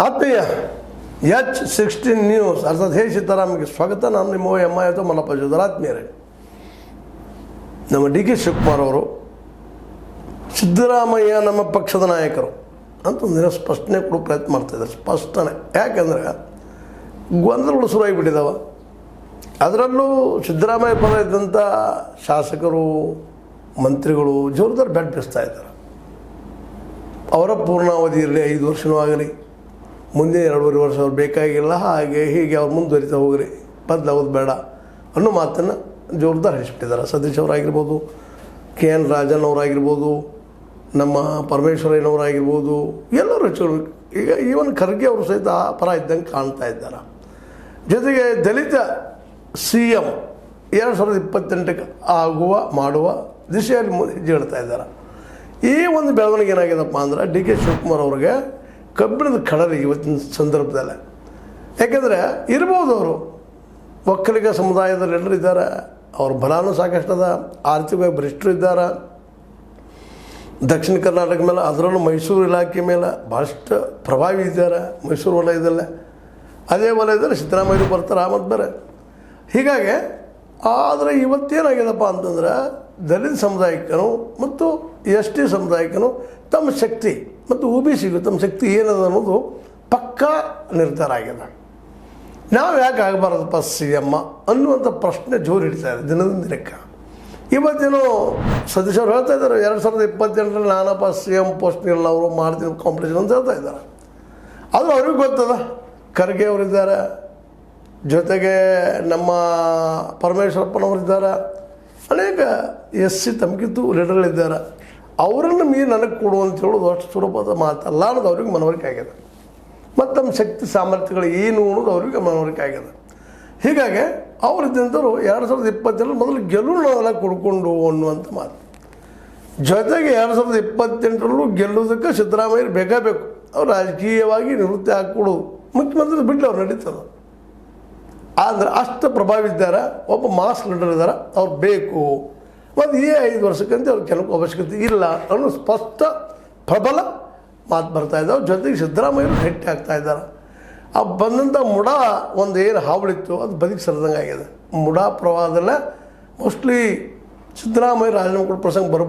ಆತ್ಮೀಯ H16 news ಅರ್ಥಾತ್ ಹೇ ಸಿದ್ದರಾಮಯ್ಯಗೆ ಸ್ವಾಗತ. ನಾನು ನಿಮ್ಮ ಎಂ.ಐ. ಮಲ್ಲಪ್ಪ ಜೋದರ. ಆತ್ಮೀಯರೇ, ನಮ್ಮ ಡಿ.ಕೆ. ಶಿವಕುಮಾರ್ ಅವರು ಸಿದ್ದರಾಮಯ್ಯ ನಮ್ಮ ಪಕ್ಷದ ನಾಯಕರು ಅಂತ ಒಂದಿನ ಸ್ಪಷ್ಟನೆ ಕೊಡೋ ಪ್ರಯತ್ನ ಮಾಡ್ತಾಯಿದ್ದಾರೆ. ಸ್ಪಷ್ಟನೆ ಯಾಕೆಂದರೆ ಗೊಂದಲಗಳು ಶುರುವಾಗಿಬಿಟ್ಟಿದ್ದಾವೆ. ಅದರಲ್ಲೂ ಸಿದ್ದರಾಮಯ್ಯ ಪರ ಇದ್ದಂಥ ಶಾಸಕರು ಮಂತ್ರಿಗಳು ಜೋರದಾರ್ ಬೆಡ್ ಬಿಸ್ತಾ ಇದ್ದಾರೆ. ಅವರ ಪೂರ್ಣಾವಧಿ ಇರಲಿ, 5 ವರ್ಷವೂ ಆಗಲಿ, ಮುಂದಿನ 2.5 ವರ್ಷ ಅವ್ರು ಬೇಕಾಗಿಲ್ಲ, ಹಾಗೆ ಹೀಗೆ ಅವ್ರು ಮುಂದುವರಿತಾ ಹೋಗ್ರಿ, ಬದಲಾಗೋದು ಬೇಡ ಅನ್ನೋ ಮಾತನ್ನು ಜೋರದಾರ್ ಹೇಳಿಸ್ಬಿಟ್ಟಿದ್ದಾರೆ. ಸತೀಶ್ ಅವರಾಗಿರ್ಬೋದು, KN ರಾಜನ್ ಅವರಾಗಿರ್ಬೋದು, ನಮ್ಮ ಪರಮೇಶ್ವರಯ್ಯನವರಾಗಿರ್ಬೋದು, ಎಲ್ಲರೂ ಹೆಚ್ಚು. ಈಗ ಈವನ್ ಖರ್ಗೆ ಅವರು ಸಹಿತ ಆ ಪರ ಇದ್ದಂಗೆ ಕಾಣ್ತಾ ಇದ್ದಾರೆ. ಜೊತೆಗೆ ದಲಿತ CM 2028ಕ್ಕೆ ಮಾಡುವ ದಿಶೆಯಲ್ಲಿ ಹೆಜ್ಜೆ ಇಡ್ತಾ ಇದ್ದಾರೆ. ಈ ಒಂದು ಬೆಳವಣಿಗೆ ಏನಾಗಿದೆಪ್ಪ ಅಂದ್ರೆ ಡಿ.ಕೆ. ಶಿವಕುಮಾರ್ ಅವ್ರಿಗೆ ಕಬ್ಬಿಣದ ಕಡಲೆ ಇವತ್ತಿನ ಸಂದರ್ಭದಲ್ಲಿ. ಯಾಕೆಂದರೆ ಇರ್ಬೋದು, ಅವರು ಒಕ್ಕಲಿಗ ಸಮುದಾಯದಲ್ಲಿ ಎಲ್ಲರೂ ಇದ್ದಾರೆ, ಅವ್ರ ಬಲಾನು ಸಾಕಷ್ಟದ, ಆರ್ಥಿಕವಾಗಿ ಭ್ರಷ್ಟರು ಇದ್ದಾರೆ. ದಕ್ಷಿಣ ಕರ್ನಾಟಕ ಮೇಲೆ, ಅದರಲ್ಲೂ ಮೈಸೂರು ಇಲಾಖೆ ಮೇಲೆ ಭಾಳಷ್ಟು ಪ್ರಭಾವಿ ಇದ್ದಾರೆ. ಮೈಸೂರು ವಲಯದಲ್ಲೇ, ಅದೇ ವಲಯದಲ್ಲಿ ಸಿದ್ದರಾಮಯ್ಯ ಬರ್ತಾರೆ ಮತ್ತು ಬೇರೆ. ಹೀಗಾಗಿ ಆದರೆ ಇವತ್ತೇನಾಗಿದೆಪ್ಪ ಅಂತಂದ್ರೆ ದಲಿತ ಸಮುದಾಯಕ್ಕೂ ಮತ್ತು ST ಸಮುದಾಯಕ್ಕೂ ತಮ್ಮ ಶಕ್ತಿ ಮತ್ತು OBCಗೂ ತಮ್ಮ ಶಕ್ತಿ ಏನದ ಅನ್ನೋದು ಪಕ್ಕಾ ನಿರ್ಧಾರ ಆಗಿದೆ. ನಾವು ಯಾಕೆ ಆಗಬಾರ್ದಪ್ಪ CM ಅನ್ನುವಂಥ ಪ್ರಶ್ನೆ ಜೋರು ಹಿಡಿತಾ ಇದೆ ದಿನದಿಂದ ದಿನಕ್ಕೆ. ಇವತ್ತೇನೋ ಸತೀಶ್ ಅವ್ರು ಹೇಳ್ತಾ ಇದ್ದಾರೆ 2028ರಲ್ಲಿ ನಾನಪ್ಪ CM ಪೋಸ್ಟ್ ಇಲ್ಲ, ಅವರು ಮಾಡ್ತೀನಿ ಕಾಂಪಿಟೇಷನ್ ಅಂತ ಹೇಳ್ತಾ ಇದ್ದಾರೆ. ಅದು ಅವ್ರಿಗೆ ಗೊತ್ತದ. ಖರ್ಗೆ ಅವರಿದ್ದಾರೆ, ಜೊತೆಗೆ ನಮ್ಮ ಪರಮೇಶ್ವರಪ್ಪನವರಿದ್ದಾರೆ, ಅನೇಕ SC ತಮಗಿದ್ದು ಲೀಡರ್ಗಳಿದ್ದಾರೆ. ಅವರನ್ನು ಮೀರಿ ನನಗೆ ಕೊಡು ಅಂತ ಹೇಳೋದು ಅಷ್ಟು ಸುಲಭದ ಮಾತಲ್ಲ ಅನ್ನೋದು ಅವ್ರಿಗೆ ಮನವರಿಕೆ ಆಗಿದೆ. ಮತ್ತು ನಮ್ಮ ಶಕ್ತಿ ಸಾಮರ್ಥ್ಯಗಳು ಏನು ಅನ್ನೋದು ಅವ್ರಿಗೆ ಮನವರಿಕೆ ಆಗಿದೆ. ಹೀಗಾಗಿ ಅವರಿದ್ದಂಥವ್ರು 2028ರಲ್ಲಿ ಮೊದಲು ಗೆಲುವು ಕೊಡ್ಕೊಂಡು ಅನ್ನುವಂಥ ಮಾತು. ಜೊತೆಗೆ 2028ರಲ್ಲೂ ಗೆಲ್ಲೋದಕ್ಕೆ ಸಿದ್ದರಾಮಯ್ಯ ಬೇಕು. ಅವ್ರು ರಾಜಕೀಯವಾಗಿ ನಿವೃತ್ತಿ ಹಾಕ್ಕೊಡೋದು ಮುಖ್ಯಮಂತ್ರಿ ಬಿಟ್ಟು ಅವ್ರು ನಡೀತದೆ. ಆದರೆ ಅಷ್ಟು ಪ್ರಭಾವ ಇದ್ದಾರೆ, ಒಬ್ಬ ಮಾಸ್ ಲೀಡರ್ ಇದ್ದಾರೆ, ಅವ್ರು ಬೇಕು. ಮತ್ತು ಈ 5 ವರ್ಷಕ್ಕಂತ ಅವ್ರಿಗೆ ಕೆಲವು ಅವಶ್ಯಕತೆ ಇಲ್ಲ ಅನ್ನೋ ಸ್ಪಷ್ಟ ಪ್ರಬಲ ಮಾತು ಬರ್ತಾ ಇದ್ದಾವೆ. ಜೊತೆಗೆ ಸಿದ್ದರಾಮಯ್ಯರು ಗಟ್ಟಿ ಆಗ್ತಾ ಇದ್ದಾರೆ. ಆ ಬಂದಂಥ ಮುಡ ಒಂದು ಏನು ಹಾವಳಿತ್ತು ಅದು ಬದುಕಿ ಸರಿದಂಗೆ ಆಗಿದೆ. ಮುಡ ಪ್ರವಾಹದಲ್ಲೇ ಮೋಸ್ಟ್ಲಿ ಸಿದ್ದರಾಮಯ್ಯ ರಾಜೀನಾಮೆ ಕೊಡೋ ಪ್ರಸಂಗ ಬರ್ಬೋದು.